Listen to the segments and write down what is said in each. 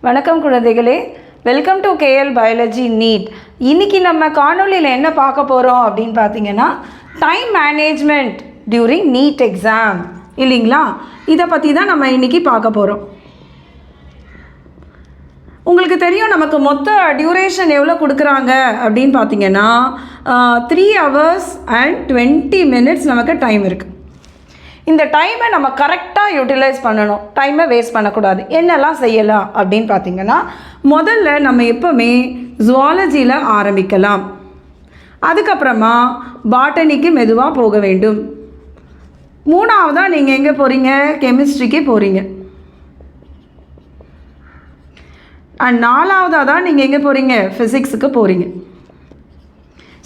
வணக்கம் குழந்தைகளே, welcome to KL biology NEET. இன்றைக்கி நம்ம காணொலியில் என்ன பார்க்க போகிறோம் அப்படின்னு பார்த்தீங்கன்னா, time management during NEET exam இல்லைங்களா? இதை பற்றி தான் நம்ம இன்றைக்கி பார்க்க போகிறோம். உங்களுக்கு தெரியும், நமக்கு மொத்த டியூரேஷன் எவ்வளோ கொடுக்குறாங்க அப்படின்னு பார்த்தீங்கன்னா 3 hours and 20 minutes நமக்கு டைம் இருக்குது. இந்த டைமை நம்ம கரெக்டாக யூட்டிலைஸ் பண்ணணும், டைமை வேஸ்ட் பண்ணக்கூடாது. என்னெல்லாம் செய்யலாம் அப்படின்னு பார்த்தீங்கன்னா, முதல்ல நம்ம எப்போவுமே ஜுவாலஜியில் ஆரம்பிக்கலாம். அதுக்கப்புறமா பாட்டனிக்கு மெதுவாக போக வேண்டும். மூணாவதாக நீங்கள் எங்கே போகிறீங்க? கெமிஸ்ட்ரிக்கு போகிறீங்க. அண்ட் நாலாவதாக தான் நீங்கள் எங்கே போகிறீங்க? ஃபிசிக்ஸுக்கு போகிறீங்க.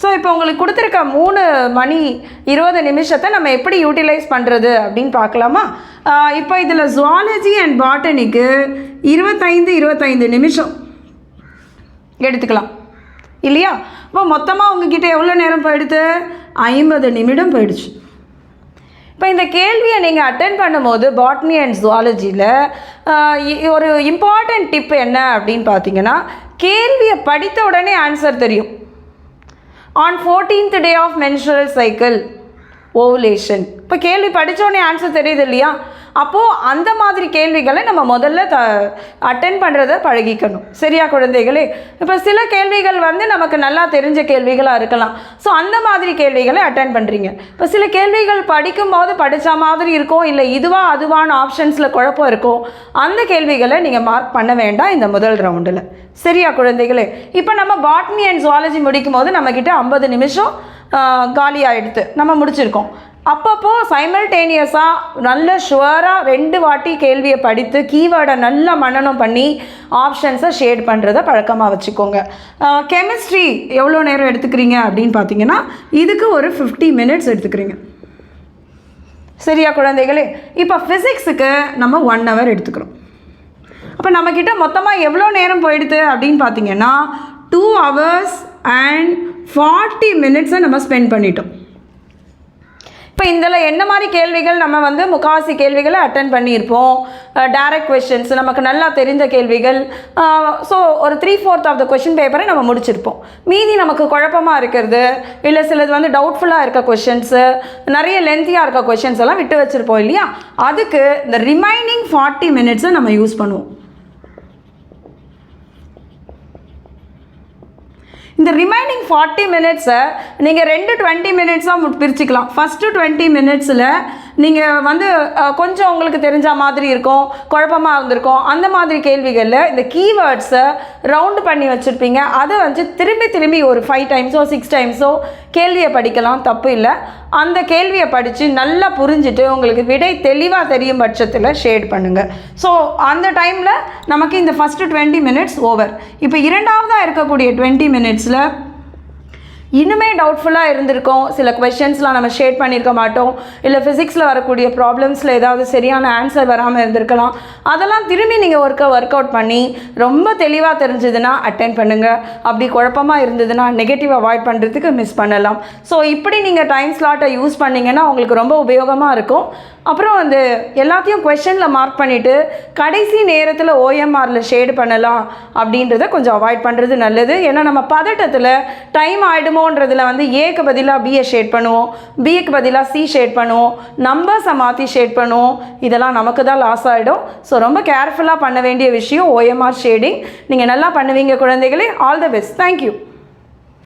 ஸோ இப்போ உங்களுக்கு கொடுத்துருக்க 3 மணி 20 நிமிஷத்தை நம்ம எப்படி யூட்டிலைஸ் பண்ணுறது அப்படின்னு பார்க்கலாமா? இப்போ இதில் ஜுவாலஜி அண்ட் பாட்டனிக்கு 25 நிமிஷம் எடுத்துக்கலாம் இல்லையா? இப்போ மொத்தமாக உங்ககிட்ட எவ்வளோ நேரம் போயிடுது? 50 நிமிடம் போயிடுச்சு. இப்போ இந்த கேள்வியை நீங்கள் அட்டென்ட் பண்ணும்போது பாட்னி அண்ட் ஜுவாலஜியில் ஒரு இம்பார்ட்டண்ட் டிப் என்ன அப்படின்னு பார்த்தீங்கன்னா, கேள்வியை படித்த உடனே ஆன்சர் தெரியும். On 14th day of menstrual cycle, ovulation. இப்போ கேள்வி படித்தோடனே ஆன்சர் தெரியுது இல்லையா? அப்போது அந்த மாதிரி கேள்விகளை நம்ம முதல்ல அட்டென்ட் பண்ணுறதை பழகிக்கணும். சரியா குழந்தைகளே? இப்போ சில கேள்விகள் நமக்கு நல்லா தெரிஞ்ச கேள்விகளாக இருக்கலாம். ஸோ அந்த மாதிரி கேள்விகளை அட்டென்ட் பண்ணுறீங்க. இப்போ சில கேள்விகள் படிக்கும்போது படித்த மாதிரி இருக்கும், இல்லை இதுவா அதுவான ஆப்ஷன்ஸில் குழப்பம் இருக்கும். அந்த கேள்விகளை நீங்கள் மார்க் பண்ண வேண்டாம் இந்த முதல் ரவுண்டில். சரியா குழந்தைகளே? இப்போ நம்ம பாட்னி அண்ட் ஜுவாலஜி முடிக்கும் போது நம்மக்கிட்ட 50 நிமிஷம் காலி ஆகிடுது, நம்ம முடிச்சிருக்கோம். அப்பப்போ சைமல்டேனியஸாக நல்ல ஷுவராக 2 வாட்டி கேள்வியை படித்து கீவேர்டை நல்லா மனனம் பண்ணி ஆப்ஷன்ஸை ஷேட் பண்ணுறதை பழக்கமாக வச்சுக்கோங்க. கெமிஸ்ட்ரி எவ்வளோ நேரம் எடுத்துக்கிறீங்க அப்படின்னு பார்த்தீங்கன்னா, இதுக்கு ஒரு 50 minutes எடுத்துக்கிறீங்க. சரியா குழந்தைகளே? இப்போ ஃபிசிக்ஸுக்கு நம்ம 1 hour எடுத்துக்கிறோம். அப்போ நம்மக்கிட்ட மொத்தமாக எவ்வளோ நேரம் போயிடுது அப்படின்னு பார்த்தீங்கன்னா 2 hours and 40 minutes நம்ம ஸ்பெண்ட் பண்ணிட்டோம். இப்போ இதில் என்ன மாதிரி கேள்விகள் நம்ம முக்காவாசி கேள்விகளை அட்டென்ட் பண்ணியிருப்போம். டைரக்ட் கொஷின்ஸ், நமக்கு நல்லா தெரிஞ்ச கேள்விகள். ஸோ ஒரு 3/4 ஆஃப் த கொஷின் பேப்பரை நம்ம முடிச்சிருப்போம். மீதி நமக்கு குழப்பமாக இருக்கிறது, இல்லை சிலது டவுட்ஃபுல்லாக இருக்க கொஷின்ஸு, நிறைய லென்த்தியாக இருக்க கொஷின்ஸ் எல்லாம் விட்டு வச்சுருப்போம் இல்லையா? அதுக்கு இந்த ரிமைனிங் 40 minutes நம்ம யூஸ் பண்ணுவோம். இந்த ரிமைனிங் 40 minutes நீங்கள் 2 20 minutes-ஆக பிரிச்சுக்கலாம். ஃபஸ்ட்டு 20 minutes-ல் நீங்கள் கொஞ்சம் உங்களுக்கு தெரிஞ்ச மாதிரி இருக்கும், குழப்பமாக இருந்திருக்கும். அந்த மாதிரி கேள்விகளில் இந்த கீவேர்ட்ஸை ரவுண்டு பண்ணி வச்சுருப்பீங்க. அதை திரும்பி ஒரு 5 times-ஓ 6 times-ஓ கேள்வியை படிக்கலாம், தப்பு இல்லை. அந்த கேள்வியை படித்து நல்லா புரிஞ்சுட்டு உங்களுக்கு விடை தெளிவாக தெரியும் பட்சத்தில் ஷேட் பண்ணுங்கள். ஸோ அந்த டைமில் நமக்கு இந்த ஃபஸ்ட்டு 20 minutes ஓவர். இப்போ இரண்டாவதாக இருக்கக்கூடிய 20 minutes இன்னுமே டவுட்ஃபுல்லாக இருந்திருக்கும். சில கொஷின்ஸ்லாம் நம்ம ஷேட் பண்ணியிருக்க மாட்டோம், இல்லை ஃபிசிக்ஸில் வரக்கூடிய ப்ராப்ளம்ஸில் ஏதாவது சரியான ஆன்சர் வராமல் இருந்திருக்கலாம். அதெல்லாம் திரும்பி நீங்கள் ஒர்க் அவுட் பண்ணி ரொம்ப தெளிவாக தெரிஞ்சதுன்னா அட்டென்ட் பண்ணுங்கள். அப்படி குழப்பமாக இருந்ததுன்னா நெகட்டிவ் அவாய்ட் பண்ணுறதுக்கு மிஸ் பண்ணலாம். ஸோ இப்படி நீங்கள் டைம் ஸ்லாட்டை யூஸ் பண்ணிங்கன்னா உங்களுக்கு ரொம்ப உபயோகமாக இருக்கும். அப்புறம் எல்லாத்தையும் கொஷனில் மார்க் பண்ணிவிட்டு கடைசி நேரத்தில் ஓஎம்ஆரில் ஷேடு பண்ணலாம் அப்படின்றத கொஞ்சம் அவாய்ட் பண்ணுறது நல்லது. ஏன்னா நம்ம பதட்டத்தில் டைம் ஆகிடுமோன்றதில் ஏக்கு பதிலாக பியை ஷேட் பண்ணுவோம், பிக்கு பதிலாக சி ஷேட் பண்ணுவோம், நம்பர்ஸை மாற்றி ஷேட் பண்ணுவோம். இதெல்லாம் நமக்கு தான் லாஸ் ஆகிடும். ஸோ ரொம்ப கேர்ஃபுல்லாக பண்ண வேண்டிய விஷயம் ஓஎம்ஆர் ஷேடிங். நீங்கள் நல்லா பண்ணுவீங்க குழந்தைகளே. All the best. தேங்க்யூ.